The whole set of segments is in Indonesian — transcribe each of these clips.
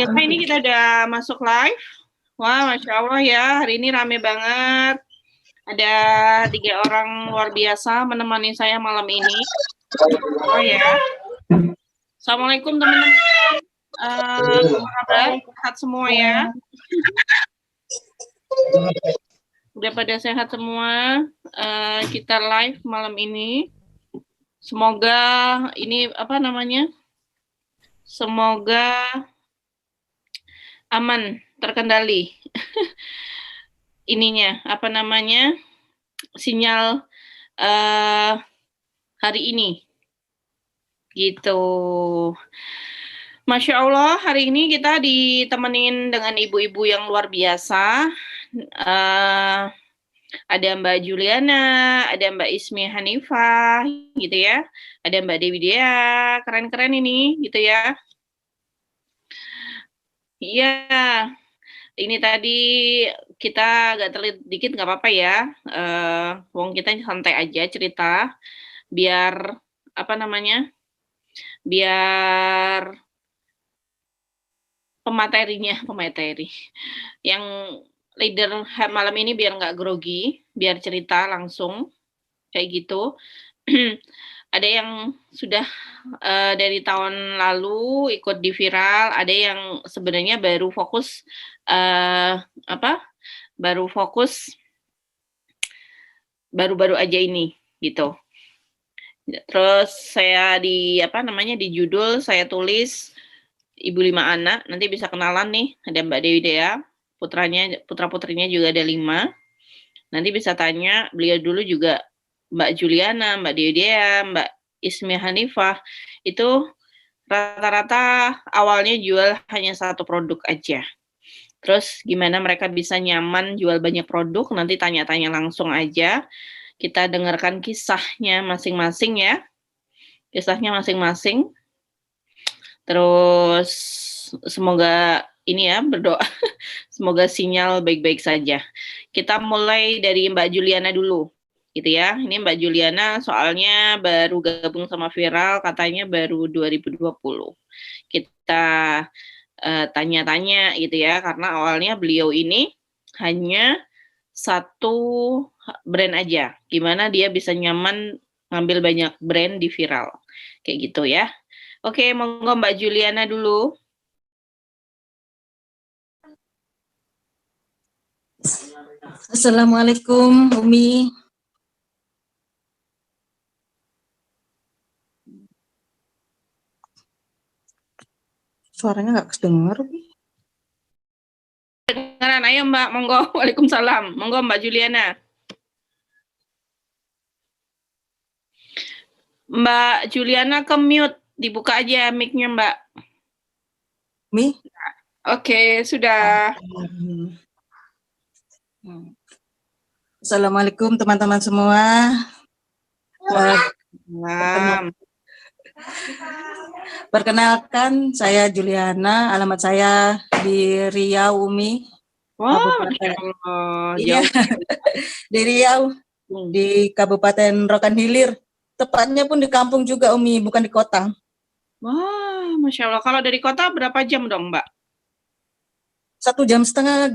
Pemirsa, ini kita udah masuk live. Wah, Masya Allah ya, hari ini rame banget. Ada 3 orang luar biasa menemani saya malam ini. Oh ya. Assalamualaikum teman-teman. Kabar sehat semua ya. Udah pada sehat semua. Kita live malam ini. Semoga ini apa namanya? Semoga aman, terkendali. Ininya apa namanya? Sinyal hari ini. Gitu. Masya Allah, hari ini kita ditemenin dengan ibu-ibu yang luar biasa. Ada Mbak Juliana, ada Mbak Ismi Hanifah, gitu ya. Ada Mbak Dewi Dea, keren-keren ini, gitu ya. Iya, ini tadi kita agak terlihat dikit nggak apa-apa ya. Wong kita santai aja cerita, biar apa namanya? Biar pemateri yang leader malam ini biar nggak grogi, biar cerita langsung kayak gitu. Ada yang sudah dari tahun lalu ikut di viral, ada yang sebenarnya baru fokus baru-baru aja ini gitu. Terus saya di judul saya tulis Ibu 5 anak, nanti bisa kenalan nih, ada Mbak Dewi Dea, putra-putrinya juga ada 5. Nanti bisa tanya, beliau dulu juga Mbak Juliana, Mbak Dewi Dea, Mbak Ismi Hanifah, itu rata-rata awalnya jual hanya 1 produk aja. Terus gimana mereka bisa nyaman jual banyak produk, nanti tanya-tanya langsung aja. Kita dengarkan kisahnya masing-masing ya. Kisahnya masing-masing. Terus semoga ini ya berdoa, semoga sinyal baik-baik saja. Kita mulai dari Mbak Juliana dulu, gitu ya. Ini Mbak Juliana soalnya baru gabung sama Viral, katanya baru 2020. Kita tanya-tanya gitu ya, karena awalnya beliau ini hanya 1 brand aja. Gimana dia bisa nyaman ngambil banyak brand di Viral, kayak gitu ya. Oke, monggo Mbak Juliana dulu. Assalamualaikum, Umi. Suaranya nggak kedengar, Umi. Dengaran, ayo Mbak, monggo. Waalaikumsalam. Monggo Mbak Juliana. Mbak Juliana ke mute, dibuka aja mic-nya Mbak. Mi? Oke, sudah. Assalamualaikum teman-teman semua. Perkenalkan, saya Juliana, alamat saya di Riau, Umi. Wah, Masya Allah. Iya, di Riau, di Kabupaten Rokan Hilir. Tepatnya pun di kampung juga, Umi, bukan di kota. Wah, Masya Allah. Kalau dari kota berapa jam dong, Mbak? 1,5 jam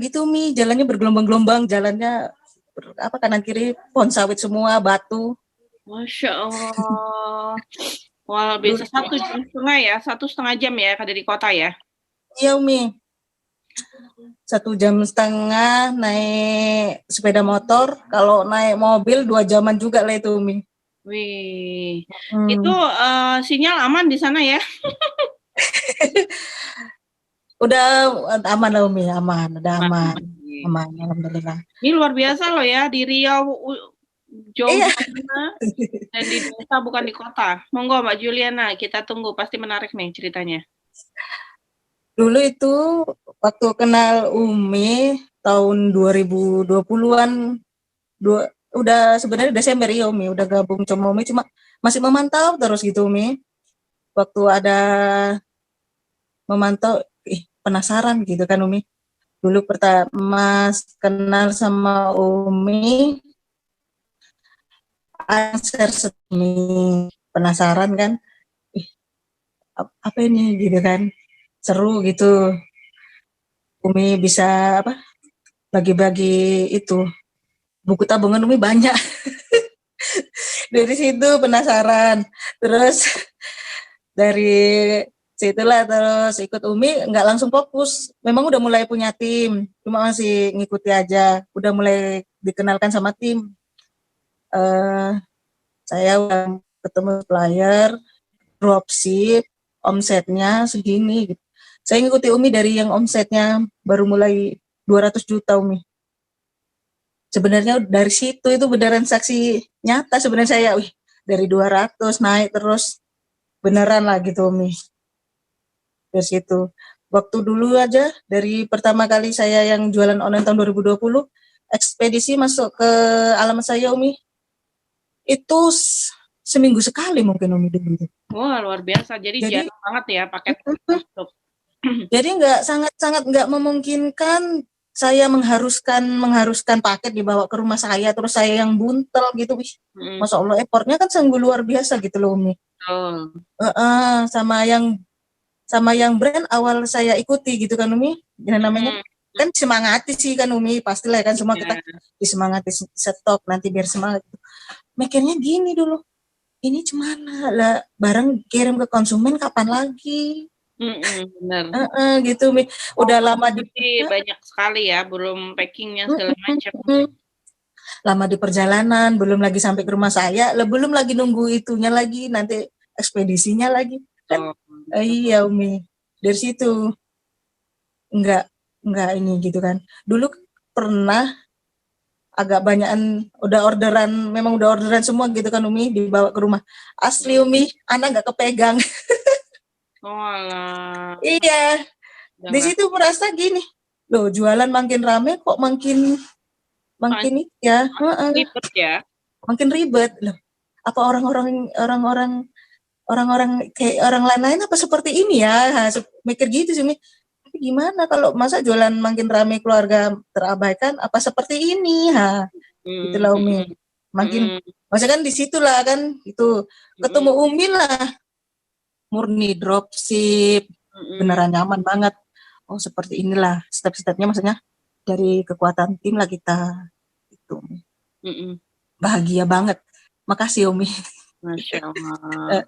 gitu, Umi. Jalannya bergelombang-gelombang, jalannya kanan kiri pohon sawit semua, batu. Masya Allah. Wah, bisa 1,5 jam ya, 1,5 jam ya dari kota ya? Iya, Umi. 1,5 jam naik sepeda motor, kalau naik mobil 2 jaman juga lah itu, Umi. Wih, itu sinyal aman di sana ya? Udah aman lah, Umi, aman, udah aman, alhamdulillah. Ini luar biasa loh ya, di Riau jauh sana dan di desa bukan di kota. Monggo Mbak Juliana, kita tunggu, pasti menarik nih ceritanya. Dulu itu waktu kenal Umi tahun 2020-an, udah sebenarnya Desember ya Umi, udah gabung sama Umi, cuma masih memantau terus gitu Umi. Waktu ada memantau, penasaran gitu kan Umi. Dulu pertama kenal sama Umi, penasaran kan, apa ini gitu kan, seru gitu. Umi bisa apa bagi-bagi itu buku tabungan Umi banyak. Dari situ penasaran. Terus dari situlah terus ikut Umi nggak langsung fokus. Memang udah mulai punya tim, cuma masih ngikuti aja. Udah mulai dikenalkan sama tim. Eh, saya udah ketemu supplier, dropship, omsetnya segini gitu. Saya ngikuti Umi dari yang omsetnya baru mulai 200 juta Umi. Sebenarnya dari situ itu beneran saksi nyata sebenarnya saya, wih, dari 200 naik terus beneran lah gitu Umi. Dari situ. Waktu dulu aja dari pertama kali saya yang jualan online tahun 2020, ekspedisi masuk ke alamat saya Umi. Itu seminggu sekali mungkin Umi dulu. Wah, luar biasa. Jadi jarang banget ya paket masuk. Jadi sangat nggak memungkinkan saya mengharuskan paket dibawa ke rumah saya terus saya yang buntel gitu. Masya Allah effortnya kan sungguh luar biasa gitu loh Umi. Sama yang brand awal saya ikuti gitu kan Umi. Yang namanya kan semangati sih kan Umi, pastilah kan semua kita disemangati stok nanti biar semangat. Mikirnya gini dulu. Ini cemana lah barang kirim ke konsumen kapan lagi? Benar. Gitu Mi. Udah lama banyak sekali ya, belum packingnya segala macam. Lama di perjalanan, belum lagi sampai ke rumah saya, belum lagi nunggu itunya lagi, nanti ekspedisinya lagi. Kan iya Umi. Dari situ enggak ini gitu kan. Dulu pernah agak banyakan memang udah orderan semua gitu kan Umi dibawa ke rumah. Asli Umi, anak nggak kepegang. Alah. Iya. Di situ merasa gini, loh jualan makin rame kok makin ya, ribet ya. makin ribet loh. Apa orang-orang kayak orang lain-lain apa seperti ini ya? Mikir gitu sih, tapi gimana kalau masa jualan makin rame keluarga terabaikan apa seperti ini? Itulah Umi. Makin maksudnya kan di situlah kan itu ketemu Umi lah. Murni dropship, beneran nyaman banget. Oh seperti inilah step-stepnya maksudnya dari kekuatan tim lah kita itu. Bahagia banget. Makasih Umi. Masya Allah.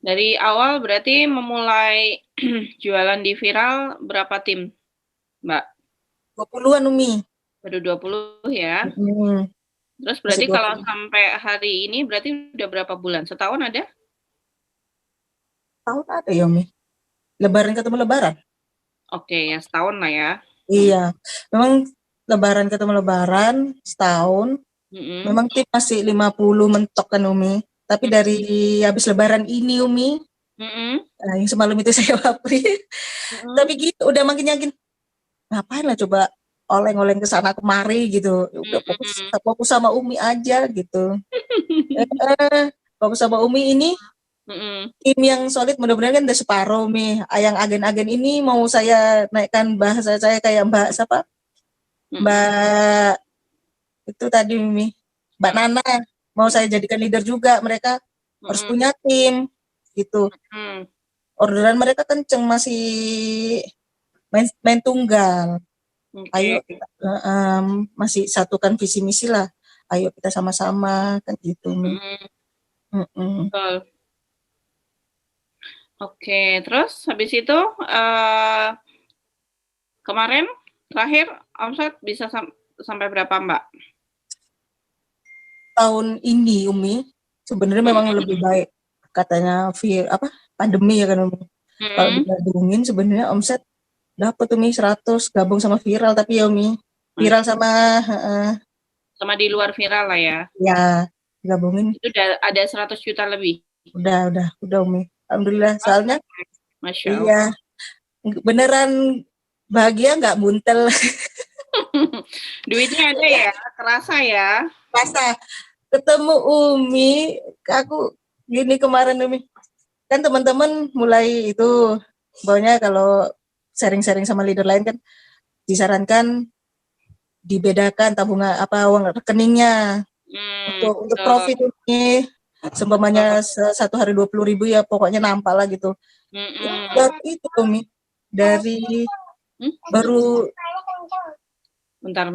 Dari awal berarti memulai jualan di viral berapa tim, Mbak? 20-an Umi. Baru 20 ya. Terus berarti kalau sampai hari ini berarti udah berapa bulan? Setahun ada? Setahun ada ya Umi. Lebaran ketemu lebaran. Oke, ya setahun lah ya. Iya, memang lebaran ketemu lebaran setahun. Memang tim masih 50 mentok kan Umi. Tapi dari habis lebaran ini Umi, yang semalam itu saya wapri. Tapi gitu udah makin yakin, ngapain lah coba oleng-oleng ke sana kemari gitu. Udah fokus sama Umi aja gitu. Fokus sama Umi ini. Tim yang solid mudah-mudahan kan udah separuh Umi. Yang agen-agen ini mau saya naikkan bahasa saya kayak Mbak siapa? Mbak itu tadi Umi. Mbak Nana mau saya jadikan leader juga, mereka harus punya tim gitu. Orderan mereka kenceng masih main tunggal. Ayo masih satukan visi misi lah. Ayo kita sama-sama kan gitu Umi. Oke, terus habis itu kemarin terakhir omset bisa sampai berapa Mbak? Tahun ini Umi sebenarnya memang lebih baik katanya pandemi ya kan Umi. Kalau digabungin sebenarnya omset dapat Umi 100 gabung sama viral tapi ya Umi viral sama di luar viral lah ya. Ya, gabungin. Itu udah ada 100 juta lebih. Udah Umi. Alhamdulillah soalnya. Masya Allah. Iya. Beneran bahagia nggak buntel. Duitnya ada ya, kerasa ya. Kerasa. Ketemu Umi, aku gini kemarin Umi. Kan teman-teman mulai itu, bawanya kalau sharing-sharing sama leader lain kan disarankan dibedakan tabungan uang rekeningnya untuk profit ini. Seumpamanya satu hari 20.000 ya pokoknya nampak lah gitu. Itu Umi dari Baru Bentar.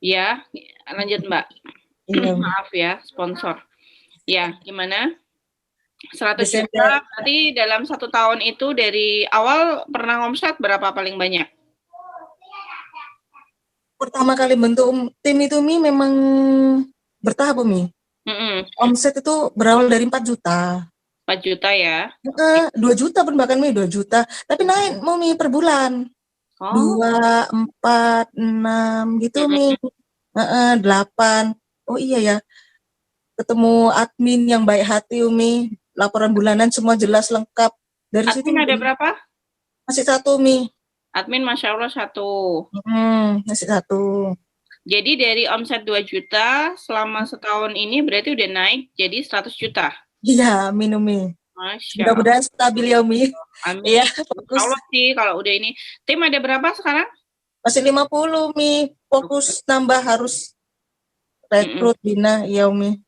Ya, lanjut Mbak. iya, Maaf ya, sponsor. Ya, gimana? 100 Desember. juta, berarti dalam 1 tahun itu dari awal pernah omset berapa paling banyak? Pertama kali bentuk tim itu Mi memang bertahap Mi. Omset itu berawal dari 4 juta. 4 juta ya? 2 juta pun bahkan Mi, 2 juta. Tapi naik mau Mi per bulan. Oh. 2, 4, 6 gitu Mi. 8. Oh iya ya. Ketemu admin yang baik hati Umi. Laporan bulanan semua jelas lengkap. Dari situ Admin ada berapa? masih 1 Mi. Admin Masya Allah 1. Masih 1. Jadi dari omset 2 juta selama setahun ini berarti udah naik jadi 100 juta. Iya, amin Umi. Masya Allah. Mudah-mudahan stabil ya Umi. Amin. Iya, fokus. Allah sih kalau udah ini. Tim ada berapa sekarang? Masih 50 Mi. Fokus nambah harus rekrut bina ya Umi.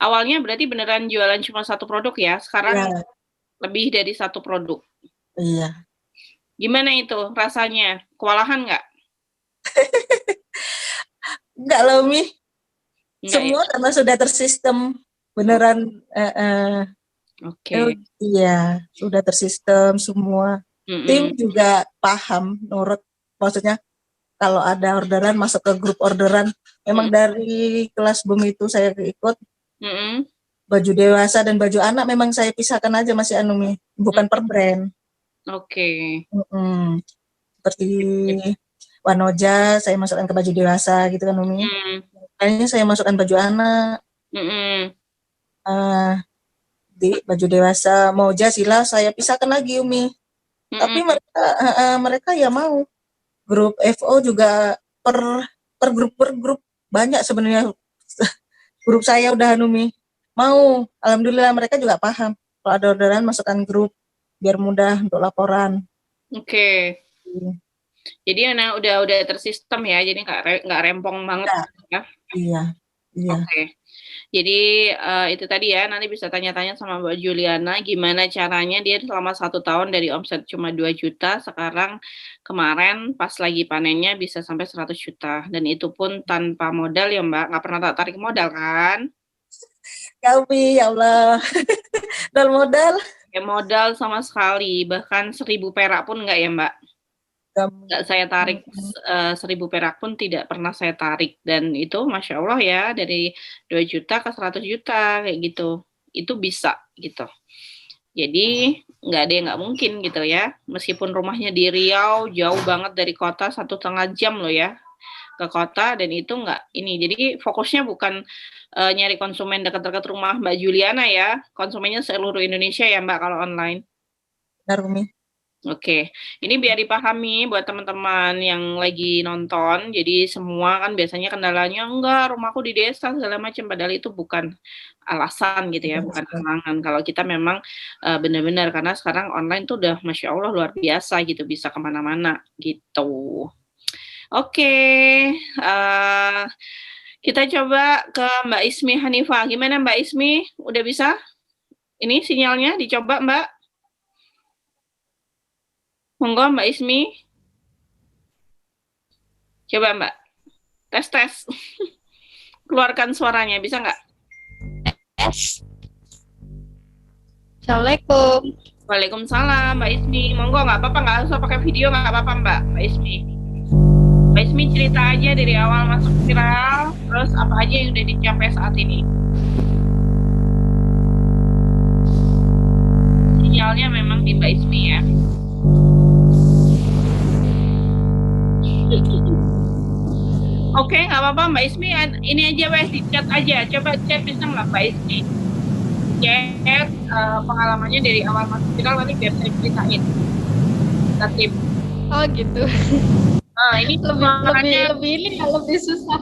Awalnya berarti beneran jualan cuma 1 produk ya. Sekarang ya. Lebih dari 1 produk. Iya. Gimana itu rasanya? Kewalahan nggak? Enggak lah Umi. Semua ya? Karena sudah tersistem. Beneran. Oke. Iya, sudah tersistem semua. Tim juga paham, nurut. Maksudnya kalau ada orderan masuk ke grup orderan. Memang dari kelas BEM itu saya ikut. Baju dewasa dan baju anak memang saya pisahkan aja masih Anumi, bukan per brand. Oke. Seperti Wanoja saya masukkan ke baju dewasa gitu kan Umi. Kayaknya saya masukkan baju anak. Di baju dewasa Moja Sila saya pisahkan lagi Umi. Tapi mereka ya mau. Grup FO juga per grup banyak sebenarnya. Grup saya udah Umi. Mau. Alhamdulillah mereka juga paham. Kalau ada orderan masukkan grup biar mudah untuk laporan. Oke. Jadi udah tersistem ya, jadi nggak rempong banget ya. Iya. Oke. Jadi itu tadi ya, nanti bisa tanya-tanya sama Mbak Juliana gimana caranya dia selama 1 tahun dari omset cuma 2 juta, sekarang kemarin pas lagi panennya bisa sampai 100 juta. Dan itu pun tanpa modal ya Mbak, nggak pernah tarik modal kan? Kami, ya Allah. modal? Ya modal sama sekali, bahkan 1.000 perak pun nggak ya Mbak? Nggak saya tarik, 1.000 perak pun tidak pernah saya tarik. Dan itu Masya Allah ya, dari 2 juta ke 100 juta, kayak gitu. Itu bisa, gitu. Jadi, nggak ada yang nggak mungkin gitu ya. Meskipun rumahnya di Riau, jauh banget dari kota, 1,5 jam loh ya, ke kota, dan itu nggak ini. Jadi, fokusnya bukan nyari konsumen dekat-dekat rumah Mbak Juliana ya, konsumennya seluruh Indonesia ya Mbak kalau online. Benar, Umi. Oke, ini biar dipahami buat teman-teman yang lagi nonton. Jadi semua kan biasanya kendalanya enggak, rumahku di desa segala macam. Padahal itu bukan alasan gitu ya, bukan halangan. Kalau kita memang benar-benar karena sekarang online tuh udah Masya Allah luar biasa gitu, bisa kemana-mana gitu. Oke, kita coba ke Mbak Ismi Hanifah. Gimana Mbak Ismi? Udah bisa? Ini sinyalnya dicoba Mbak. Monggo Mbak Ismi. Coba Mbak. Tes. Keluarkan suaranya, bisa nggak? Tes. Assalamualaikum. Waalaikumsalam Mbak Ismi. Monggo nggak apa-apa, nggak usah pakai video, nggak apa-apa Mbak Ismi. Mbak Ismi cerita aja dari awal masuk viral, terus apa aja yang udah dicapai saat ini. Sinyalnya memang di Mbak Ismi ya. Oke, nggak apa-apa Mbak Ismi. Ini aja wes di chat aja. Coba chat bisa nggak Mbak Ismi? Chat pengalamannya dari awal masuk viral nanti biar saya ceritain. Kita tip. Oh gitu. Nah, ini lebih ini ya lebih susah.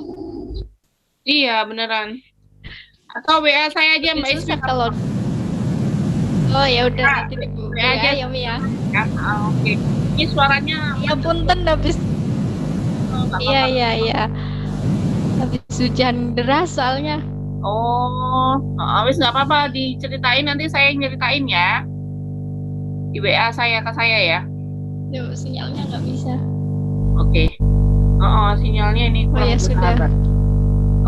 Iya beneran. Atau WA saya aja Mbak Ismi kalau. Oh ya udah nanti WA aja ya Mi ya. Oke. Ini suaranya. Ya punten habis. Iya. Habis hujan deras soalnya. Oh, wis nggak apa-apa, diceritain nanti saya nyeritain ya. Di WA saya ke saya ya. Duh, sinyalnya nggak bisa. Oke. Sinyalnya ini Oh ya kurang sudah. bersahabat.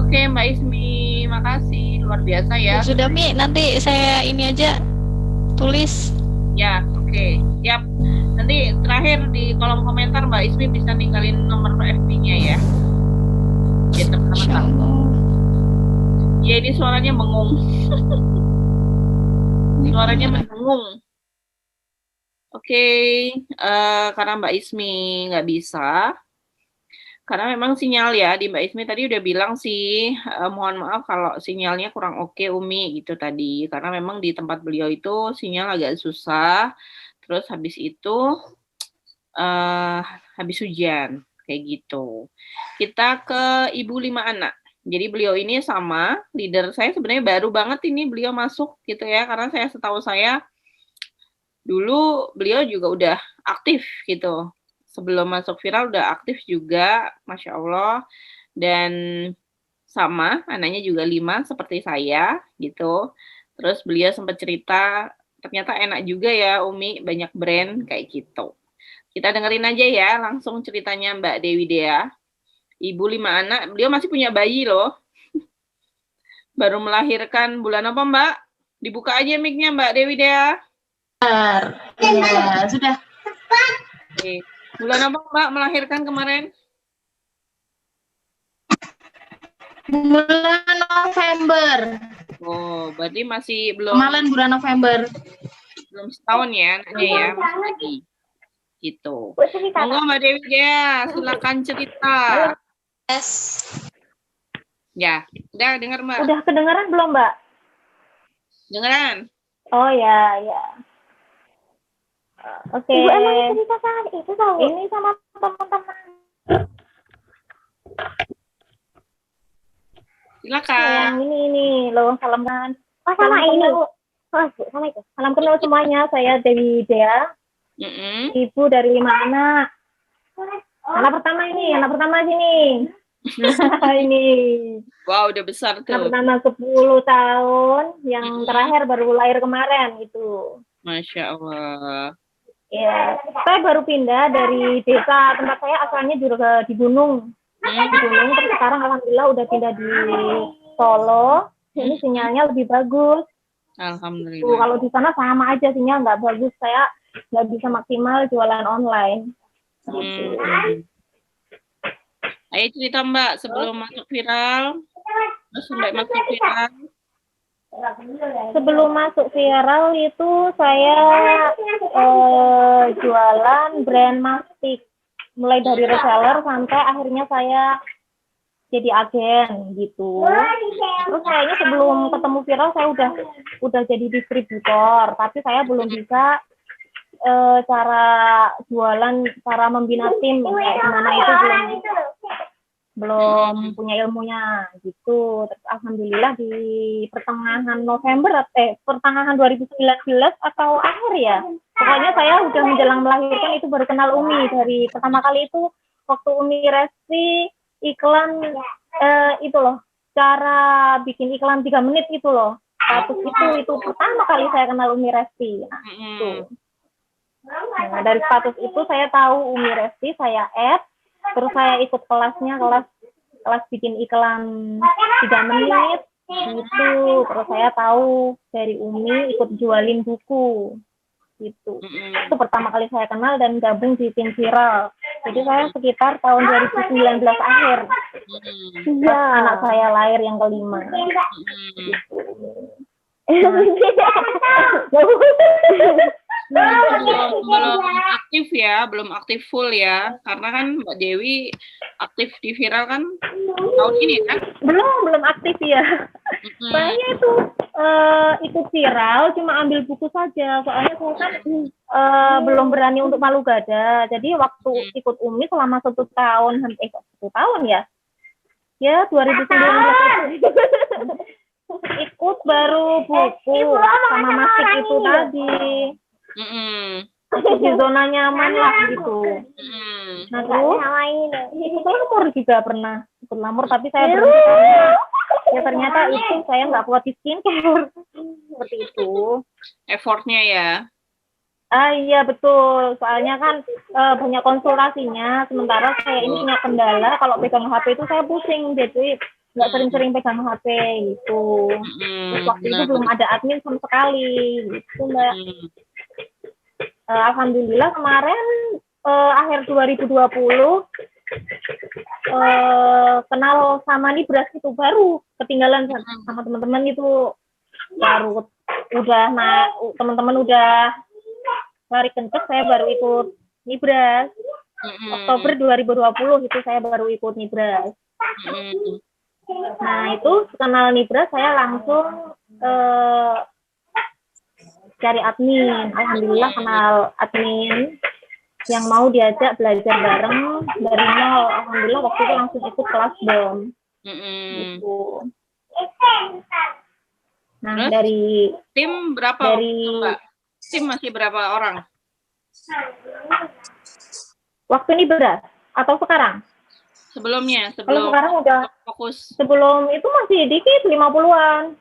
Oke, Mbak Ismi, makasih luar biasa ya. Ya sudah Mi, nanti saya ini aja tulis. Ya, oke, siap. Nanti terakhir di kolom komentar Mbak Ismi bisa ninggalin nomor FB-nya ya. Biar teman-teman tahu. Insyaallah. Ya ini suaranya bengung. Suaranya bengung. Oke, karena Mbak Ismi nggak bisa, karena memang sinyal ya di Mbak Ismi tadi udah bilang sih, mohon maaf kalau sinyalnya kurang oke Umi gitu tadi, karena memang di tempat beliau itu sinyal agak susah, terus habis itu habis hujan kayak gitu. Kita ke Ibu 5 anak. Jadi beliau ini sama leader saya sebenarnya baru banget ini beliau masuk gitu ya, karena setahu saya dulu beliau juga udah aktif gitu. Sebelum masuk viral udah aktif juga, Masya Allah. Dan sama, anaknya juga 5 seperti saya gitu. Terus beliau sempat cerita, ternyata enak juga ya Umi, banyak brand kayak gitu. Kita dengerin aja ya langsung ceritanya Mbak Dewi Dea. Ibu 5 anak, beliau masih punya bayi loh. Baru melahirkan bulan apa Mbak? Dibuka aja mic-nya Mbak Dewi Dea. Ya, sudah. Oke. Bulan apa Mbak melahirkan kemarin? Bulan November. Oh, berarti masih belum Kemarin bulan November. belum setahun ya anaknya ya, masih lagi. Gitu. Monggo Mbak Dewi Dea, silakan cerita. Yes. Ya, udah dengar Mbak? Udah kedengeran belum, Mbak? Dengeran? Oh ya, ya. Oke. Ibu emang cerita sama itu tahu? Ini sama teman-teman. Silakan. Yang ini loh, salam kenal. Oh, sama ini. Oh, sama itu. Salam kenal semuanya. Saya Dewi Dea. Ibu dari 5 anak. Anak pertama sini. Ini. Wow, udah besar tuh. Anak pertama 10 tahun, yang terakhir baru lahir kemarin gitu. Masya Allah. Ya, saya baru pindah dari desa tempat saya asalnya juga di gunung. Di gunung, terus sekarang alhamdulillah udah pindah di Solo. Ini sinyalnya lebih bagus. Alhamdulillah. Kalau di sana sama aja sinyal nggak bagus, saya nggak bisa maksimal jualan online. Gitu. Ayo cerita Mbak sebelum masuk viral. Terus sampai masuk viral. Sebelum masuk viral itu saya jualan brand mastic, mulai dari reseller sampai akhirnya saya jadi agen gitu. Terus kayaknya sebelum ketemu viral saya udah jadi distributor, tapi saya belum bisa cara jualan, cara membina tim kayak gimana itu belum punya ilmunya gitu. Terus alhamdulillah di pertengahan pertengahan 2019 atau akhir ya, pokoknya saya udah menjelang melahirkan itu baru kenal Umi. Dari pertama kali itu waktu Umi Resti iklan itu loh, cara bikin iklan 3 menit itu loh, status itu pertama kali saya kenal Umi Resti. Nah, itu. Nah, dari status itu saya tahu Umi Resti, saya add. Terus saya ikut kelasnya, kelas bikin iklan 3 menit gitu. Terus saya tahu dari Umi ikut jualin buku gitu. Itu pertama kali saya kenal dan gabung di tim viral. Jadi saya sekitar tahun 2019 akhir. Iya, anak saya lahir yang kelima. Gitu. belum aktif ya, belum aktif full ya, karena kan Mbak Dewi aktif di viral kan tahun ini kan? Belum aktif ya. Saya itu ikut viral cuma ambil buku saja, soalnya saya kan belum berani untuk malu gada. Jadi waktu ikut Umi selama 1 tahun, 1 tahun ya 2019 ikut baru buku sama masik itu tadi. Di zona nyaman lah gitu. Nah terus ikut lapor juga pernah, ikut lamur, tapi saya berhenti karena ya ternyata itu saya nggak kuat di skincare. Seperti itu. Effortnya ya. Iya betul, soalnya kan banyak konsultasinya, sementara saya ini punya kendala, kalau pegang HP itu saya pusing, jadi nggak sering-sering pegang HP gitu. Terus waktu itu belum ada admin sama sekali, gitu Mbak. Alhamdulillah kemarin akhir 2020 kenal sama Nibras itu, baru ketinggalan sama teman-teman itu, baru udah teman-teman udah lari kenceng, saya baru ikut Nibras. Oktober 2020 itu saya baru ikut Nibras. Nah itu kenal Nibras, saya langsung cari admin. Alhamdulillah kenal admin yang mau diajak belajar bareng dari nol. Alhamdulillah waktu itu langsung ikut kelas BOM. Gitu. Nah terus, dari tim berapa dari Mbak? Tim masih berapa orang? Waktu ini berat atau sekarang? Sebelumnya, Kalau sekarang udah fokus. Sebelum itu masih dikit, 50-an.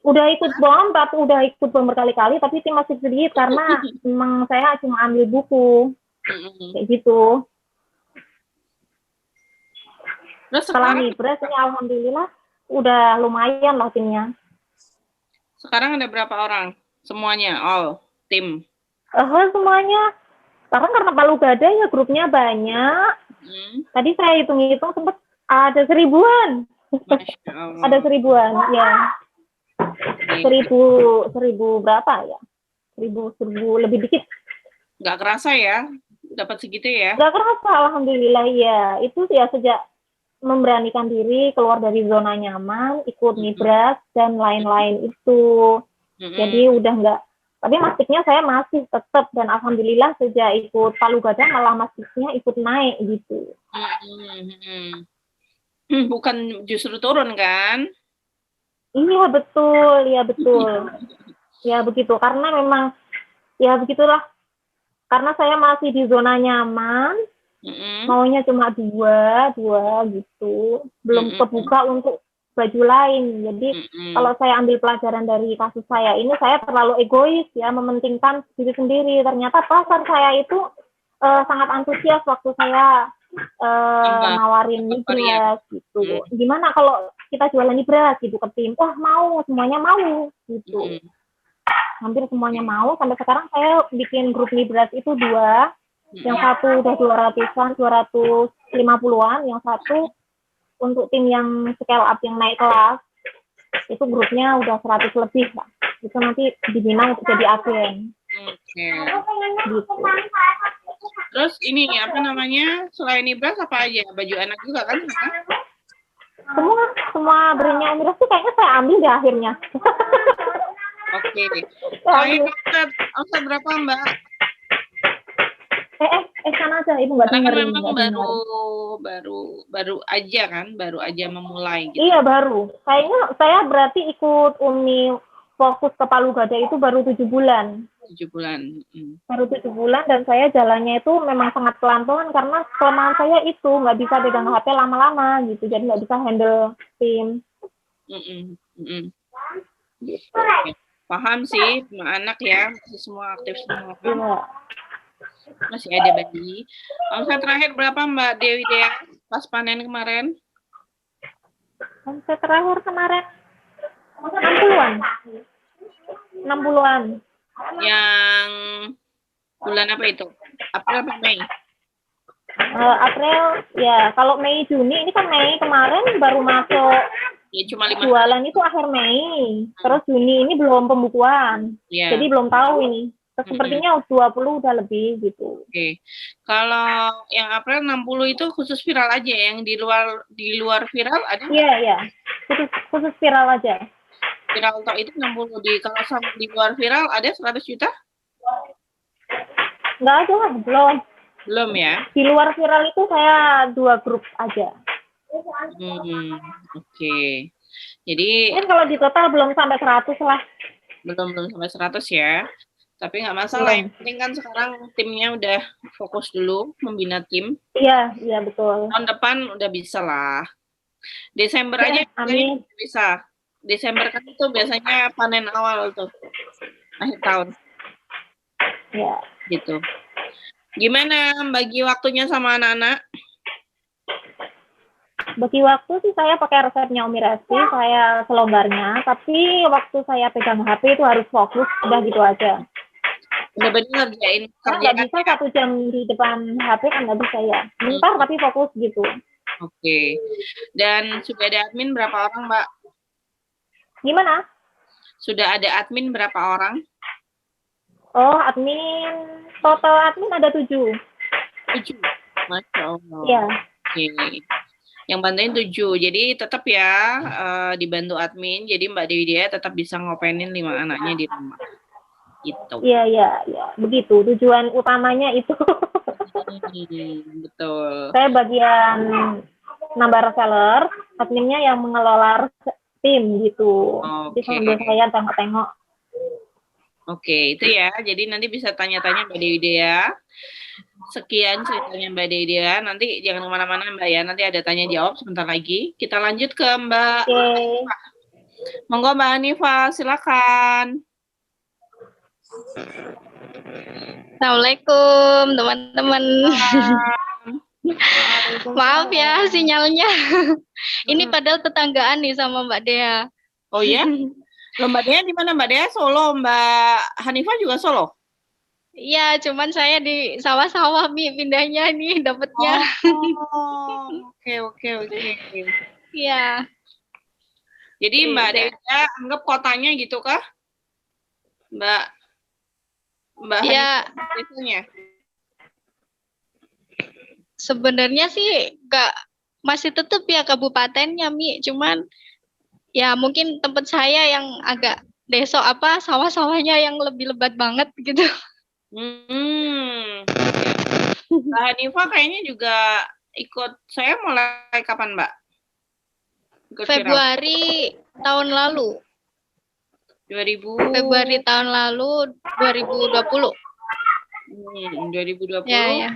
Udah ikut BOM, tapi udah ikut BOM berkali-kali, tapi tim masih sedikit karena memang saya cuma ambil buku. Kayak gitu. Terus Setelah sekarang, Nibras ini alhamdulillah udah lumayan lah timnya. sekarang ada berapa orang? Semuanya, all tim. Semuanya. Sekarang karena Palu Gada ya grupnya banyak. Tadi saya hitung-hitung sempat ada 1000-an. Ada 1000-an, ya. 1000 berapa ya? 1000 lebih dikit. Nggak kerasa ya, dapat segitu ya? Nggak kerasa, alhamdulillah ya. Itu ya sejak memberanikan diri keluar dari zona nyaman, ikut Nibras dan lain-lain itu. Jadi udah nggak, tapi mastiknya saya masih tetap, dan alhamdulillah sejak ikut Palu Gada malah mastiknya ikut naik gitu. Bukan justru turun kan? Iya betul, ya betul. Ya begitu, karena memang ya begitulah. Karena saya masih di zona nyaman, maunya cuma dua gitu. Belum kebuka untuk baju lain. Jadi kalau saya ambil pelajaran dari kasus saya ini, saya terlalu egois ya, mementingkan diri sendiri. Ternyata pasar saya itu sangat antusias waktu saya nawarin Nibras gitu. Gimana kalau kita jualan Nibras gitu ke tim? Wah mau, semuanya mau gitu. Hampir semuanya mau. Sampai sekarang saya bikin grup Nibras itu 2. Yang satu udah 200-an, 250-an. Yang satu untuk tim yang scale up, yang naik kelas, itu grupnya udah 100 lebih lah. Itu nanti dibina untuk jadi agen. Gitu. Terus ini apa namanya, selain Nibras apa aja? Baju anak juga kan? Semua brandnya Nibras sih kayaknya saya ambil di akhirnya. Oke. Omset berapa Mbak? Sana aja, Ibu nggak dengerin. Memang baru aja kan, baru aja memulai gitu. Iya baru. Kayaknya saya berarti ikut Umi fokus ke Palu Gada itu baru 7 bulan. 7 bulan. Baru 7 bulan, dan saya jalannya itu memang sangat pelan-pelan karena kelemahan saya itu nggak bisa pegang HP lama-lama gitu, jadi nggak bisa handle tim. Gitu. Paham sih, anak ya, masih semua aktif semua kan. Iya. Masih ada bayi. Omset terakhir berapa Mbak Dewi Dea pas panen kemarin? Omset terakhir kemarin 60-an. 60-an. Yang bulan apa itu? April atau Mei? April, ya. Kalau Mei Juni, ini kan Mei kemarin baru masuk. Ya, cuma 5 jualan itu akhir Mei. Terus Juni ini belum pembukuan. Yeah. Jadi belum tahu ini. Sepertinya 20 udah lebih gitu. Oke. Kalau yang April 60 itu khusus viral aja, yang di luar viral ada? Iya. Khusus viral aja. Viral toh itu 60, kalau sama di luar viral ada 100 juta? Nggak ada, belum. Belum ya? Di luar viral itu saya 2 grup aja. Oke. Jadi kalau di total belum sampai 100 lah. Belum sampai 100 ya. Tapi nggak masalah, Belum. yang penting kan sekarang timnya udah fokus dulu membina tim. Iya, iya betul. Tahun depan udah bisa lah. Desember Ya, aja amin. bisa. Desember kan itu biasanya panen awal tuh, akhir tahun Ya. gitu. Gimana bagi waktunya sama anak-anak? Bagi waktu sih saya pakai resepnya Umi Resti, saya selonggarnya. Tapi waktu saya pegang HP itu harus fokus, udah gitu aja. Bener-bener ngerjain Karena nggak kerjaan. bisa 1 jam di depan HP kan nggak bisa ya. Bentar tapi fokus gitu. Oke. Dan sudah ada admin berapa orang, Mbak? Gimana? Sudah ada admin berapa orang? Oh, total admin ada 7. 7. Masya Allah. Iya. Oke. Yang bantuin 7. Jadi tetap ya dibantu admin. Jadi Mbak Dewi Dia tetap bisa ngopenin 5 anaknya di rumah. Gitu. Iya, iya, iya. Begitu. Tujuan utamanya itu. Betul. Saya bagian nambah reseller, adminnya yang mengelola tim gitu. Jadi Oke. sambil saya tengok-tengok. Oke, itu ya. Jadi nanti bisa tanya-tanya Mbak Dewi Dea. Sekian ceritanya Mbak Dewi Dea. Nanti jangan kemana-mana Mbak ya. Nanti ada tanya jawab sebentar lagi. Kita lanjut ke Mbak. Oke. Monggo Mbak Hanifah, silakan. Assalamualaikum teman-teman. Maaf ya sinyalnya. Ini padahal tetanggaan nih sama Mbak Dea. Oh ya? Loh, Mbak Dea di mana Mbak Dea? Solo. Mbak Hanifah juga Solo? Iya, cuman saya di sawah-sawah Mi pindahnya nih dapetnya. Oh, oke. Iya. Jadi Mbak Dea anggap kotanya gitu kah? Mbak Iya. Hanifah biasanya? Sebenarnya sih masih tetap ya kabupatennya Mi, cuman ya mungkin tempat saya yang agak desok sawah-sawahnya yang lebih lebat banget gitu. Mbak Hanifah kayaknya juga ikut saya mulai kapan Mbak? Ikut Februari tahun lalu. 2000. Februari tahun lalu 2020. 2020. Ya.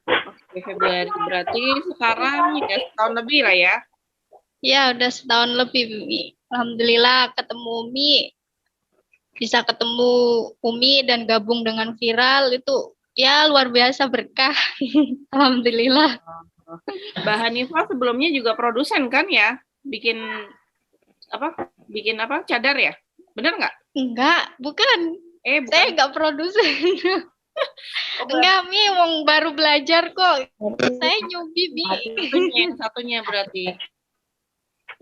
Oke, Februari berarti sekarang ya setahun lebih lah ya. Ya, udah setahun lebih Mi. Alhamdulillah ketemu Umi. Bisa ketemu Umi dan gabung dengan Viral itu ya luar biasa berkah. Alhamdulillah. Mbak Hanifah sebelumnya juga produsen kan ya? Bikin cadar ya? Bener nggak? Enggak, bukan. Bukan. Saya nggak produsen. Enggak, Mi, wong baru belajar kok. Saya newbie, Mi. Yang satunya berarti.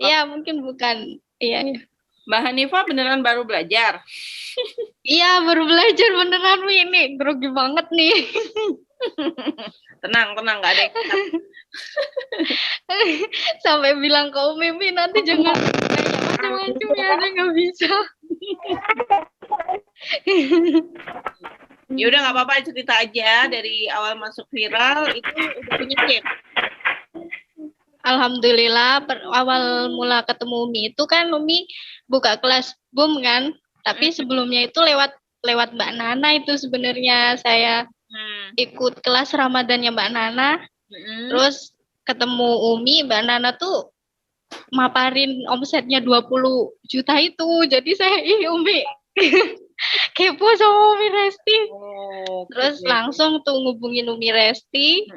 Iya, mungkin bukan. Iya. Mbak Hanifah beneran baru belajar? Iya, baru belajar beneran, Mi. Ini grogi banget nih. Tenang, nggak ada yang Sampai bilang ke Umi, Mi, nanti jangan tanya macam-macam ya, saya nggak bisa. Ya udah nggak apa-apa, cerita aja dari awal masuk Viral itu udah punya tim. Alhamdulillah awal mula ketemu Umi itu kan Umi buka kelas BUM kan, tapi sebelumnya itu lewat Mbak Nana itu sebenarnya saya ikut kelas Ramadannya Mbak Nana, terus ketemu Umi, Mbak Nana tuh maparin omsetnya 20 juta itu, jadi saya Umi kepo sama Umi Resti, terus langsung tuh ngubungin Umi Resti,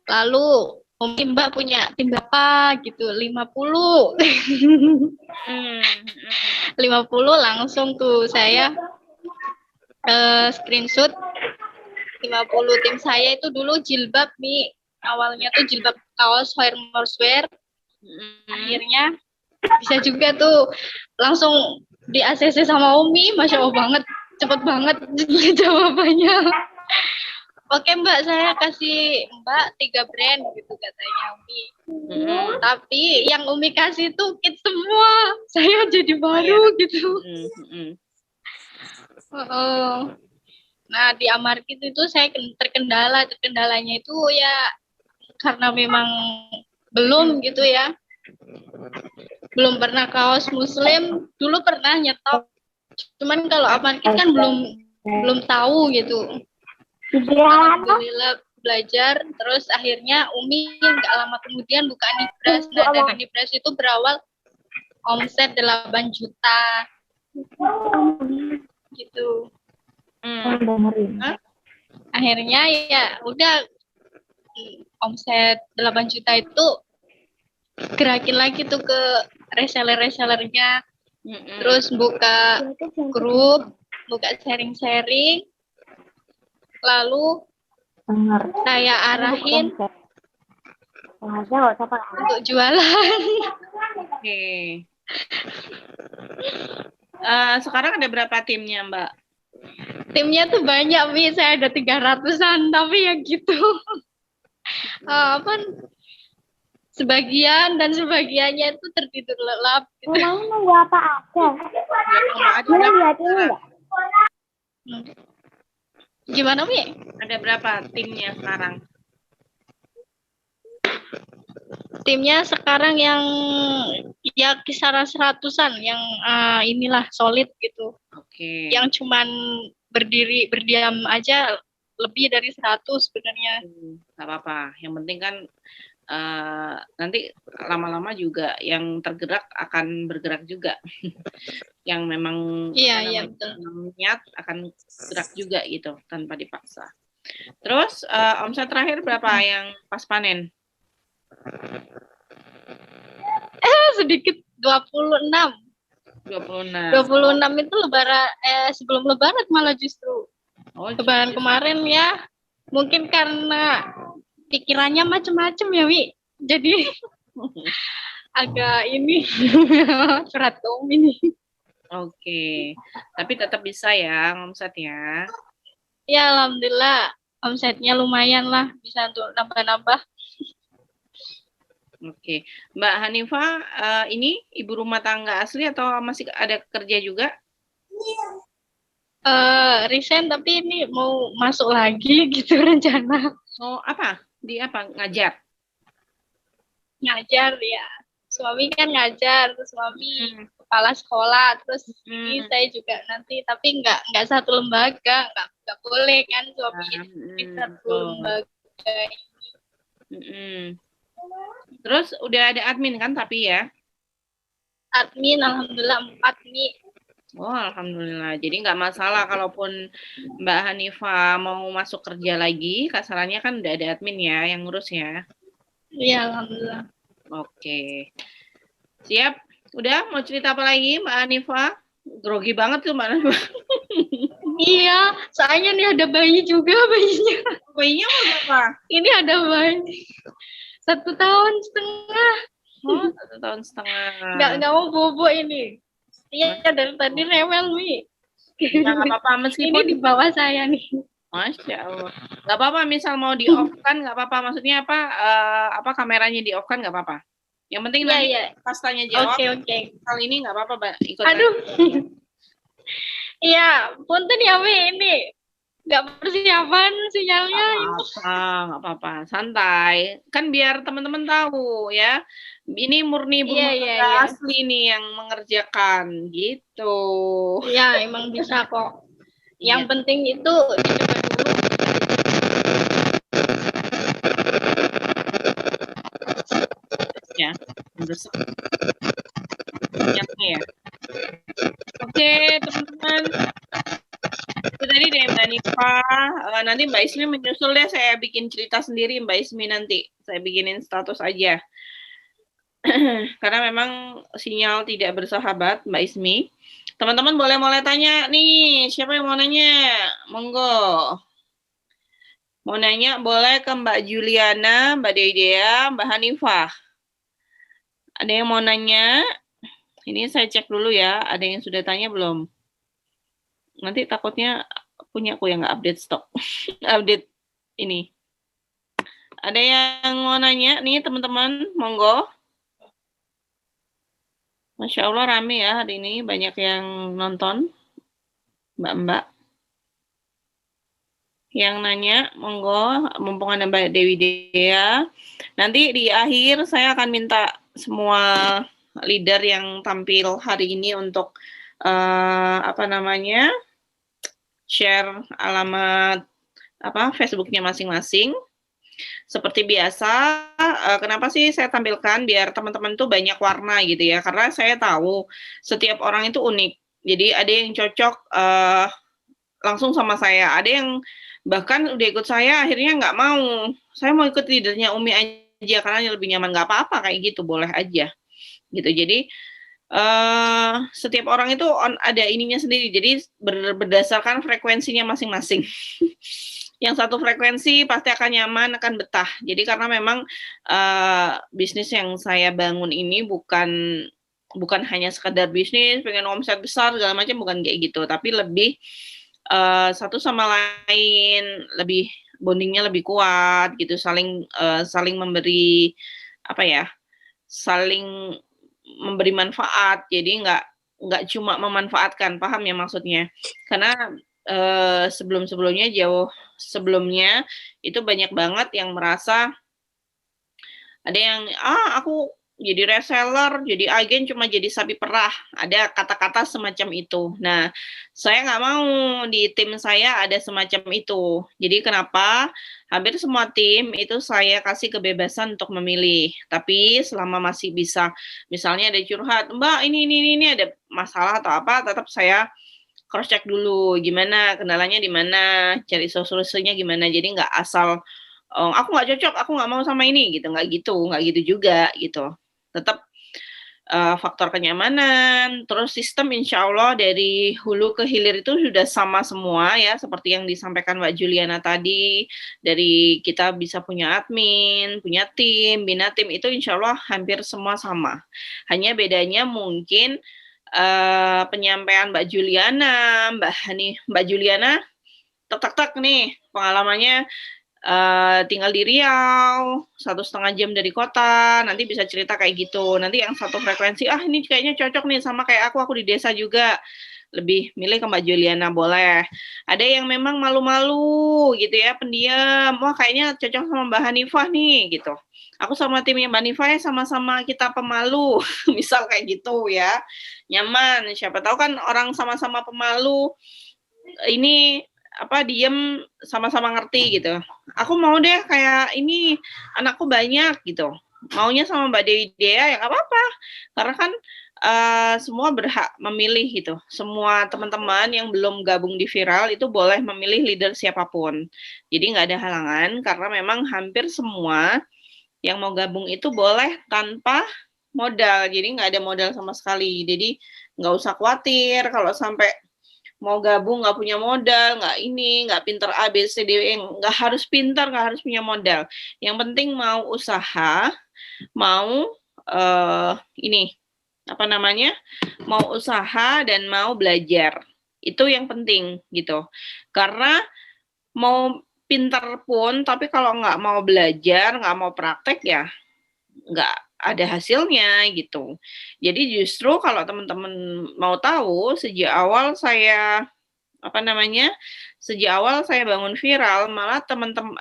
lalu Umi Mbak punya tim berapa gitu, 50 langsung tuh saya screenshot 50 tim saya itu dulu jilbab Mi, awalnya tuh jilbab kaos horsewear, akhirnya bisa juga tuh langsung di ACC sama Umi, Masya Allah banget, cepet banget jawabannya. Oke Mbak, saya kasih Mbak 3 brand gitu katanya Umi. Tapi yang Umi kasih tuh kit semua, saya jadi baru gitu. Nah di Amarkit itu saya terkendalanya itu ya karena memang belum gitu ya, belum pernah kaos muslim, dulu pernah nyetok, cuman kalau Amarkit kan belum belum tahu gitu. Alhamdulillah belajar, terus akhirnya Umi nggak lama kemudian buka Nibras. Nah, dari Nibras itu berawal omset 8 juta gitu. Akhirnya ya udah, omset 8 juta itu gerakin lagi tuh ke reseller-resellernya. Terus buka grup, buka sharing-sharing, lalu saya arahin untuk jualan. Oke. Sekarang ada berapa timnya, Mbak? Timnya tuh banyak, Mi. Saya ada 300-an, tapi ya gitu. Sebagian dan sebagiannya itu tertidur lelap. Gitu. Nunggu apa aja? Gimana, Mi? Ada berapa timnya sekarang? Timnya sekarang yang ya kisaran 100-an, yang inilah solid gitu. Oke. Yang cuman berdiam aja lebih dari 100 sebenarnya. Nggak apa-apa. Yang penting kan nanti lama-lama juga yang tergerak akan bergerak juga. Yang memang Betul. niat akan gerak juga gitu tanpa dipaksa. Terus omset terakhir berapa yang pas panen? Sedikit 26. 26 itu sebelum lebaran malah justru. Lebaran kemarin ya. Mungkin karena pikirannya macam-macam ya, Wi. Jadi agak ini berat dong ini. Oke. Tapi tetap bisa ya omsetnya. Ya, alhamdulillah omsetnya lumayan lah, bisa untuk nambah-nambah. Oke. Mbak Hanifah, ini ibu rumah tangga asli atau masih ada kerja juga? Resign, tapi ini mau masuk lagi gitu rencana. Oh, apa? Di apa? Ngajar? Ngajar ya. Suami kan ngajar, terus suami kepala sekolah, terus ini saya juga nanti, tapi nggak satu lembaga, nggak boleh kan suami di satu lembaga ini. Terus udah ada admin kan tapi ya? Admin alhamdulillah 4 nih. Oh, alhamdulillah. Jadi nggak masalah kalaupun Mbak Hanifah mau masuk kerja lagi, kasarannya kan udah ada admin ya yang ngurus ya. Iya, alhamdulillah. Oke. Siap. Udah mau cerita apa lagi Mbak Hanifah? Grogi banget tuh Mbak Hanifah. Iya, soalnya nih ada bayi juga bayinya. Bayinya mau berapa? Ini ada bayi 1 tahun setengah. Oh, 1 tahun setengah. Nggak mau bobo ini. Iya, dari tadi rewel, Mi. Nggak apa-apa, meskipun ini di bawah saya nih. Masya Allah. Nggak apa-apa, misal mau di-off kan nggak apa-apa. Maksudnya apa kameranya di-off kan nggak apa-apa. Yang penting nanti pas tanya jawab. Oke. Kali ini nggak apa-apa, Mbak. Ikut. Aduh. Iya, punten ya, Mi. Ini nggak persiapan sinyalnya. Nggak apa-apa. Santai. Kan biar teman-teman tahu ya. Ini murni berusaha asli nih yang mengerjakan gitu. Iya, emang bisa kok. Yang penting itu dicoba dulu. Ya, besok. Minyaknya ya. Oke, teman-teman. Itu tadi deh Mbak Hanifah. Nanti Mbak Ismi menyusul deh, saya bikin cerita sendiri Mbak Ismi nanti. Saya bikinin status aja. Karena memang sinyal tidak bersahabat Mbak Ismi. Teman-teman boleh tanya nih, siapa yang mau nanya? Monggo. Mau nanya boleh ke Mbak Juliana, Mbak Deidea, Mbak Hanifah. Ada yang mau nanya? Ini saya cek dulu ya, ada yang sudah tanya belum? Nanti takutnya punya aku yang nggak update stok. Update ini. Ada yang mau nanya nih teman-teman, monggo. Masya Allah rame ya hari ini, banyak yang nonton, mbak-mbak. Yang nanya, monggo, mumpung ada Mbak Dewi Dea. Nanti di akhir saya akan minta semua leader yang tampil hari ini untuk share alamat Facebooknya masing-masing. Seperti biasa, kenapa sih saya tampilkan biar teman-teman tuh banyak warna gitu ya, karena saya tahu setiap orang itu unik. Jadi ada yang cocok langsung sama saya, ada yang bahkan udah ikut saya akhirnya nggak mau, saya mau ikut leadernya Umi aja karena lebih nyaman, nggak apa-apa kayak gitu, boleh aja gitu. Jadi setiap orang itu ada ininya sendiri, jadi berdasarkan frekuensinya masing-masing. Yang satu frekuensi pasti akan nyaman, akan betah. Jadi karena memang bisnis yang saya bangun ini bukan hanya sekedar bisnis, pengen omset besar segala macam, bukan kayak gitu, tapi lebih satu sama lain, lebih bondingnya lebih kuat gitu, saling memberi saling memberi manfaat. Jadi nggak cuma memanfaatkan, paham ya maksudnya? Karena sebelumnya itu banyak banget yang merasa ada yang aku jadi reseller, jadi agen cuma jadi sapi perah, ada kata-kata semacam itu. Nah, saya nggak mau di tim saya ada semacam itu. Jadi kenapa? Hampir semua tim itu saya kasih kebebasan untuk memilih. Tapi selama masih bisa, misalnya ada curhat, Mbak ini ada masalah atau apa, tetap saya cross check dulu gimana, kendalanya di mana, cari solusinya gimana. Jadi nggak asal aku nggak cocok, aku nggak mau sama ini gitu, nggak gitu juga gitu. Tetap faktor kenyamanan, terus sistem insya Allah dari hulu ke hilir itu sudah sama semua ya, seperti yang disampaikan Mbak Juliana tadi, dari kita bisa punya admin, punya tim, bina tim, itu insya Allah hampir semua sama. Hanya bedanya mungkin penyampaian Mbak Juliana, Mbak Juliana, tak nih pengalamannya tinggal di Riau, 1,5 jam dari kota, nanti bisa cerita kayak gitu. Nanti yang satu frekuensi, ini kayaknya cocok nih sama kayak aku di desa juga, lebih milih ke Mbak Juliana, boleh. Ada yang memang malu-malu gitu ya, pendiam, wah kayaknya cocok sama Mbak Hanifah nih gitu. Aku sama timnya Mbak Hanifah ya sama-sama kita pemalu, misal kayak gitu ya, nyaman. Siapa tahu kan orang sama-sama pemalu, ini diem sama-sama ngerti gitu. Aku mau deh kayak ini, anakku banyak gitu. Maunya sama Mbak Dewi Dea ya nggak apa-apa. Karena kan semua berhak memilih gitu. Semua teman-teman yang belum gabung di Viral itu boleh memilih leader siapapun. Jadi nggak ada halangan karena memang hampir semua yang mau gabung itu boleh tanpa modal. Jadi nggak ada modal sama sekali. Jadi nggak usah khawatir kalau sampai mau gabung nggak punya modal, nggak pinter A, B, C, D, E, nggak harus pinter, nggak harus punya modal. Yang penting mau usaha, mau mau usaha dan mau belajar. Itu yang penting gitu. Karena mau pinter pun, tapi kalau nggak mau belajar, nggak mau praktek ya nggak ada hasilnya gitu. Jadi justru kalau teman-teman mau tahu, sejak awal saya bangun Viral, malah teman-teman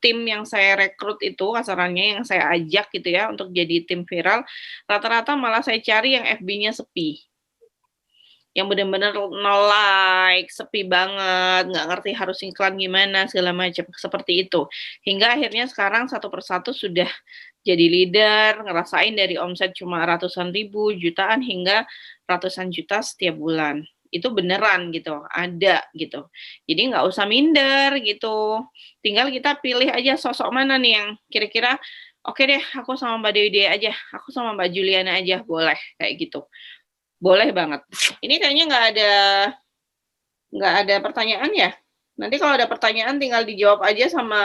tim yang saya rekrut itu kasarannya, yang saya ajak gitu ya untuk jadi tim Viral, rata-rata malah saya cari yang FB-nya sepi, yang benar-benar no like, sepi banget, nggak ngerti harus iklan gimana, segala macam, seperti itu. Hingga akhirnya sekarang satu persatu sudah jadi leader, ngerasain dari omset cuma ratusan ribu, jutaan, hingga ratusan juta setiap bulan. Itu beneran gitu, ada gitu. Jadi nggak usah minder gitu. Tinggal kita pilih aja sosok mana nih yang kira-kira, oke deh, aku sama Mbak Dewi aja, aku sama Mbak Juliana aja, boleh, kayak gitu. Boleh banget. Ini kayaknya nggak ada pertanyaan ya. Nanti kalau ada pertanyaan tinggal dijawab aja sama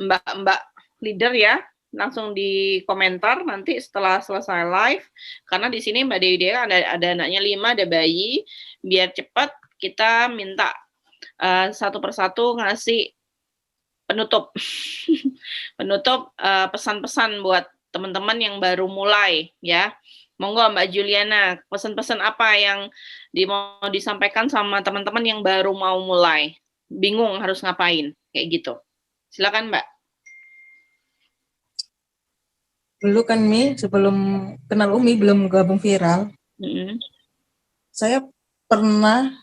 Mbak leader ya. Langsung di komentar nanti setelah selesai live. Karena di sini Mbak Dewi ada anaknya 5, ada bayi. Biar cepat kita minta satu persatu ngasih penutup. Penutup pesan-pesan buat teman-teman yang baru mulai ya. Monggo Mbak Juliana, pesan-pesan apa yang mau disampaikan sama teman-teman yang baru mau mulai, bingung harus ngapain, kayak gitu. Silakan Mbak. Dulu kan sebelum kenal belum gabung Viral, saya pernah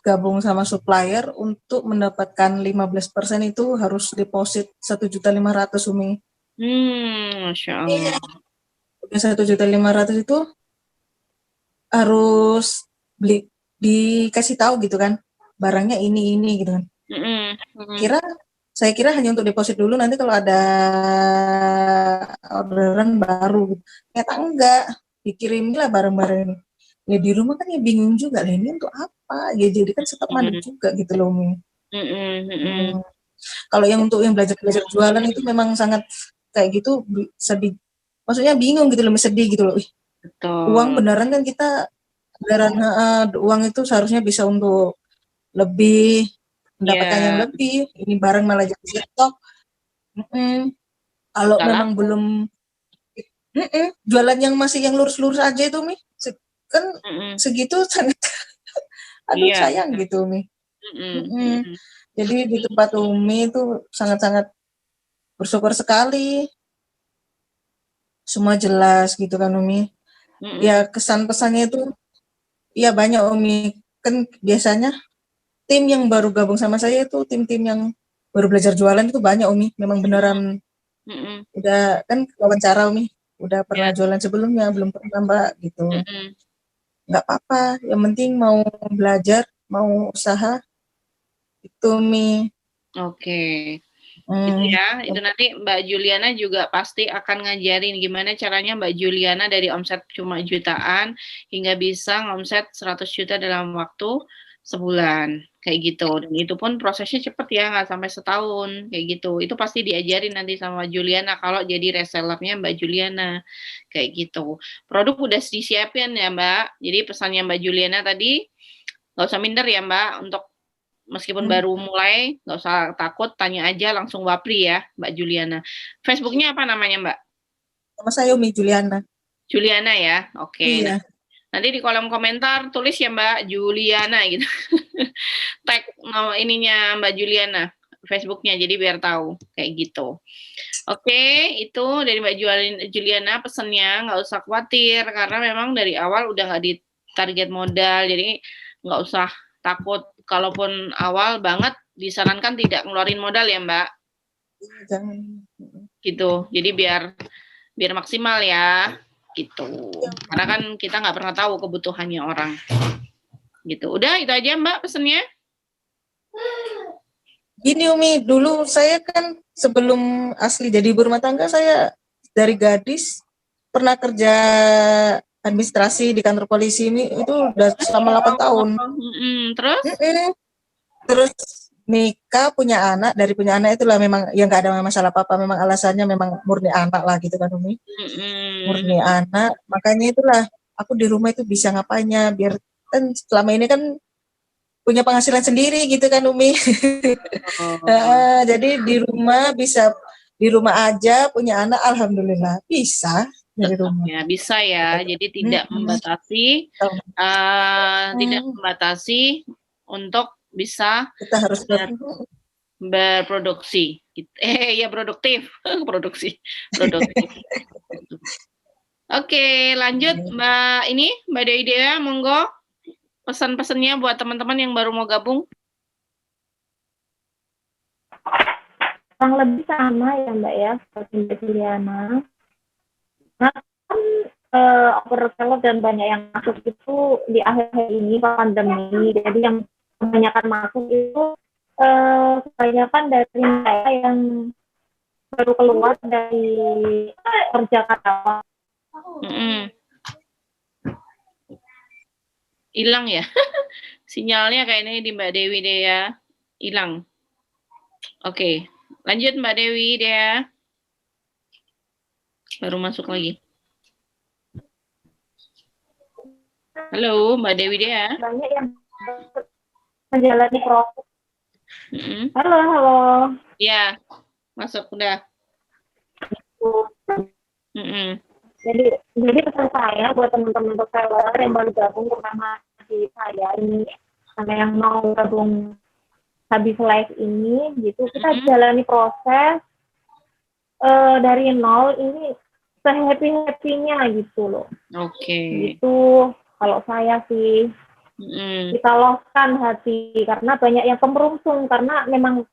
gabung sama supplier untuk mendapatkan 15% itu harus deposit 1.500.000 Umi. Masya Allah. Udah 1.500.000 itu harus dikasih tahu gitu kan, barangnya ini gitu kan. Saya kira hanya untuk deposit dulu, nanti kalau ada orderan baru gitu. Ternyata enggak, dikirim lah barang-barang ini. Ya di rumah kan ya bingung juga, lah ini untuk apa? Ya jadi kan stok mandek juga gitu loh Umi. Kalau yang untuk yang belajar jualan itu memang sangat kayak gitu sedih. Maksudnya bingung gitu loh, sedih gitu loh. Betul. Uang beneran kan kita uang itu seharusnya bisa untuk lebih mendapatkan yang lebih. Ini barang malah jadi stok. Kalau memang belum jualan yang masih yang lurus-lurus aja itu Mi, kan segitu sangat aduh sayang gitu Mi. Jadi di tempat Umi itu sangat-sangat bersyukur sekali, semua jelas gitu kan Umi. Ya kesan pesannya itu ya banyak Umi, kan biasanya tim yang baru gabung sama saya itu tim-tim yang baru belajar jualan itu banyak Umi, memang beneran udah kan wawancara Umi, udah pernah jualan sebelumnya, belum pernah Mbak gitu. Nggak apa-apa, yang penting mau belajar, mau usaha itu Mi. Oke. Itu ya, itu nanti Mbak Juliana juga pasti akan ngajarin gimana caranya Mbak Juliana dari omset cuma jutaan hingga bisa ngomset 100 juta dalam waktu sebulan kayak gitu. Dan itu pun prosesnya cepet ya, nggak sampai setahun kayak gitu. Itu pasti diajarin nanti sama Mbak Juliana kalau jadi resellernya Mbak Juliana kayak gitu. Produk udah disiapin ya Mbak. Jadi pesannya Mbak Juliana tadi nggak usah minder ya Mbak, untuk meskipun baru mulai nggak usah takut, tanya aja langsung Wapri ya Mbak Juliana. Facebooknya apa namanya Mbak? Sama saya Umi Juliana. Juliana ya, oke. Iya. Nanti di kolom komentar tulis ya Mbak Juliana gitu. Tag nama ininya Mbak Juliana, Facebooknya, jadi biar tahu kayak gitu. Oke, itu dari Mbak Juliana pesannya, nggak usah khawatir karena memang dari awal udah nggak di target modal, jadi nggak usah takut. Kalaupun awal banget disarankan tidak ngeluarin modal ya Mbak. Jangan. Gitu, jadi biar maksimal ya. Gitu. Karena kan kita nggak pernah tahu kebutuhannya orang. Gitu. Udah itu aja Mbak pesennya. Gini Umi, dulu saya kan sebelum asli jadi ibu rumah tangga, saya dari gadis pernah kerja administrasi di kantor polisi ini itu udah selama 8 tahun. Terus nikah, punya anak, dari punya anak itulah memang ya nggak ada masalah apa-apa, memang alasannya memang murni anak lah gitu kan Umi. Murni anak, makanya itulah aku di rumah itu bisa ngapanya, biar kan selama ini kan punya penghasilan sendiri gitu kan Umi. Jadi di rumah bisa, di rumah aja punya anak, alhamdulillah bisa dari rumah. Ya bisa ya, jadi tidak membatasi, tidak membatasi untuk bisa kita harus berproduksi. Ya produktif, produktif. Oke, lanjut Mbak Dewi Dea, monggo pesan-pesannya buat teman-teman yang baru mau gabung. Kurang lebih sama ya Mbak ya, seperti Mbak Juliana. Nah, kan overseller dan banyak yang masuk itu di akhir ini pandemi, jadi yang kebanyakan masuk itu kebanyakan dari saya yang baru keluar dari kerja karyawan. Hilang ya sinyalnya kayaknya di Mbak Dewi Dea, hilang. Oke, lanjut Mbak Dewi Dea, baru masuk lagi. Halo Mbak Dewi Dea. Banyak yang menjalani proses. Halo. Ya, masuk udah. Jadi pesan saya buat teman-teman reseller yang baru gabung, terutama di saya ini, sama yang mau gabung habis live ini, gitu, kita jalani proses dari nol ini sehappy-happynya gitu loh. Oke. Gitu kalau saya sih. kita loskan hati karena banyak yang kemerungsung karena memang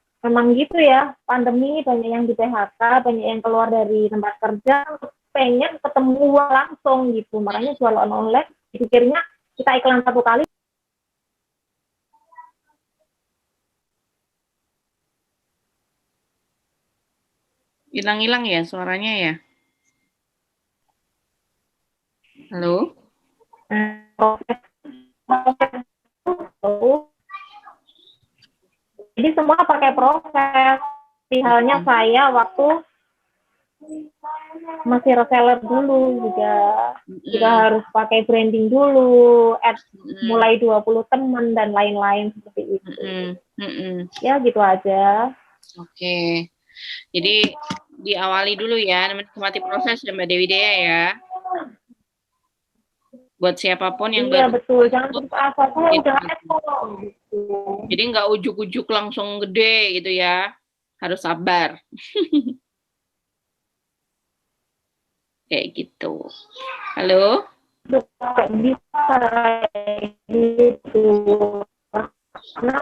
gitu ya, pandemi banyak yang di PHK, banyak yang keluar dari tempat kerja, pengen ketemu langsung gitu, makanya jualan online pikirnya kita iklan 1 kali. Hilang-hilang ya suaranya ya. Halo? Jadi semua pakai proses. Halnya saya waktu masih reseller dulu juga harus pakai branding dulu, ads mulai 20 teman dan lain-lain seperti itu. Ya gitu aja. Oke. Jadi diawali dulu ya, menikmati proses ya Mbak Dewi Dea ya. Buat siapapun yang iya, baru. betul, jangan putus asa, saya udah gitu. Jadi nggak ujuk-ujuk langsung gede gitu ya, harus sabar. Kayak gitu. Halo? Bisa gitu. Karena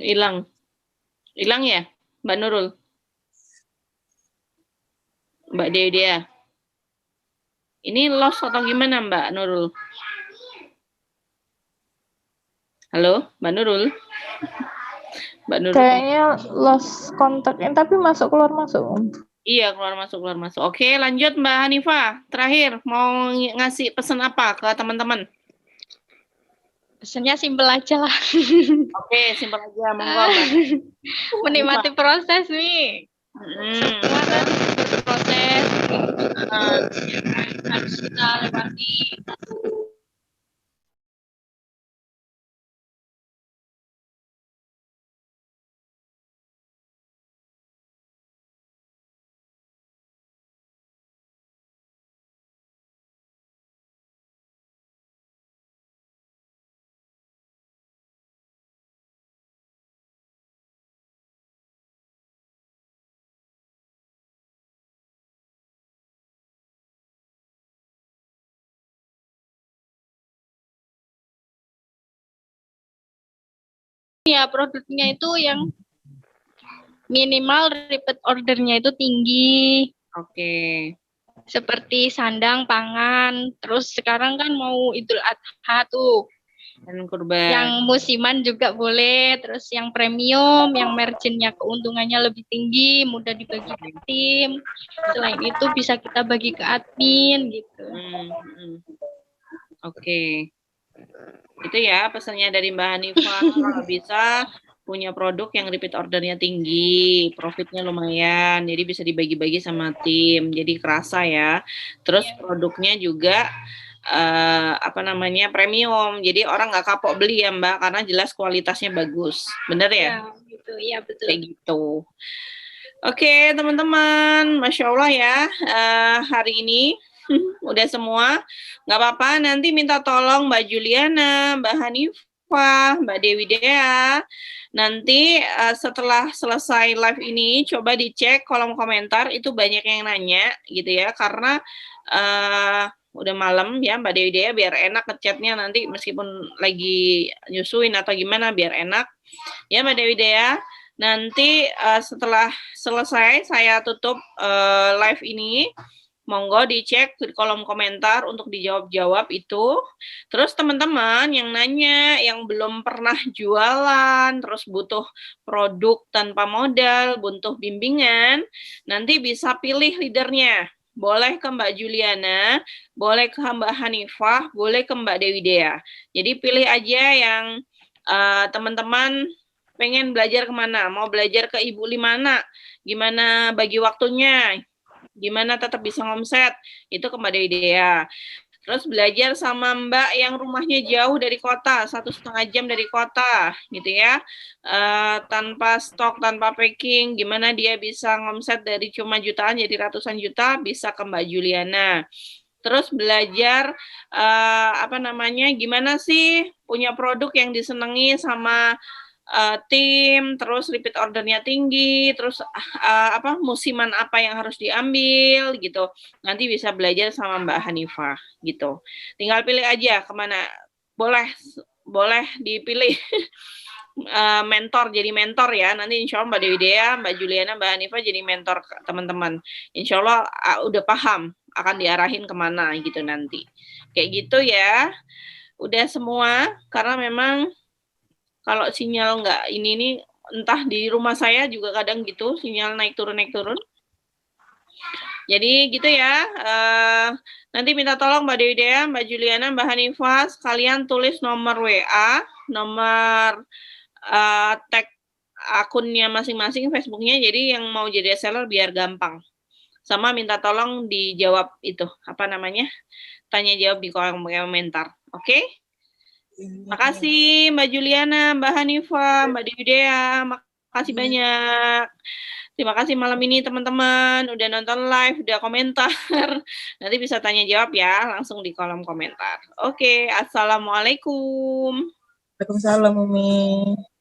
Hilang. Hilang ya, Mbak Nurul? Mbak Dewi Dea. Ini loss atau gimana Mbak Nurul? Halo, Mbak Nurul? Mbak Nurul. Kayaknya lost kontaknya, tapi masuk keluar masuk. Iya, keluar masuk. Oke, lanjut Mbak Hanifah. Terakhir, mau ngasih pesan apa ke teman-teman? Pesannya simpel aja lah. Oke, simpel aja, monggo Mbak. Menikmati proses nih. Semua kan berproses. Harus kita lewati. Ya, produknya itu yang minimal repeat ordernya itu tinggi. Oke. Seperti sandang, pangan. Terus sekarang kan mau Idul Adha tuh. Dan kurban. Yang musiman juga boleh. Terus yang premium, yang marginnya keuntungannya lebih tinggi, mudah dibagi ke tim. Selain itu bisa kita bagi ke admin gitu. Oke. Itu ya pesannya dari Mbak Hanifah. Kalau bisa punya produk yang repeat ordernya tinggi, profitnya lumayan, jadi bisa dibagi-bagi sama tim, jadi kerasa ya. Terus produknya juga premium, jadi orang nggak kapok beli ya Mbak, karena jelas kualitasnya bagus, bener ya? Ya, gitu, ya betul. Kayak gitu. Oke teman-teman, Masya Allah ya, hari ini udah semua, nggak apa-apa, nanti minta tolong Mbak Juliana, Mbak Hanifah, Mbak Dewi Dea, nanti setelah selesai live ini, coba dicek kolom komentar, itu banyak yang nanya, gitu ya, karena udah malam ya Mbak Dewi Dea, biar enak ngechatnya nanti, meskipun lagi nyusuin atau gimana, biar enak, ya Mbak Dewi Dea. Nanti setelah selesai, saya tutup live ini, monggo dicek di kolom komentar untuk dijawab-jawab itu. Terus teman-teman yang nanya, yang belum pernah jualan, terus butuh produk tanpa modal, butuh bimbingan, nanti bisa pilih leadernya. Boleh ke Mbak Juliana, boleh ke Mbak Hanifah, boleh ke Mbak Dewi Dea. Jadi pilih aja yang teman-teman pengen belajar kemana, mau belajar ke Ibu Limana, gimana bagi waktunya, gimana tetap bisa ngomset, itu ke Mbak Dewi Dea. Terus belajar sama Mbak yang rumahnya jauh dari kota, 1,5 jam dari kota, gitu ya, tanpa stok, tanpa packing, gimana dia bisa ngomset dari cuma jutaan jadi ratusan juta, bisa ke Mbak Juliana. Terus belajar gimana sih punya produk yang disenangi sama tim, terus repeat ordernya tinggi, terus apa musiman apa yang harus diambil gitu. Nanti bisa belajar sama Mbak Hanifah gitu. Tinggal pilih aja kemana. Boleh dipilih mentor, jadi mentor ya. Nanti insya Allah Mbak Dewi Dea, Mbak Juliana, Mbak Hanifah jadi mentor teman-teman. Insya Allah udah paham akan diarahin kemana gitu nanti. Kayak gitu ya. Udah semua, karena memang kalau sinyal nggak ini nih, entah di rumah saya juga kadang gitu, sinyal naik turun. Jadi gitu ya, nanti minta tolong Mbak Dewi Dea, Mbak Juliana, Mbak Hanifah, sekalian tulis nomor WA, nomor tag akunnya masing-masing Facebooknya, jadi yang mau jadi reseller biar gampang. Sama minta tolong dijawab itu, apa namanya, tanya jawab di kolom komentar, oke? Makasih Mbak Juliana, Mbak Hanifah, Mbak Dewi Dea, makasih banyak. Terima kasih malam ini teman-teman, udah nonton live, udah komentar. Nanti bisa tanya jawab ya, langsung di kolom komentar. Oke, assalamualaikum. Waalaikumsalam Umi.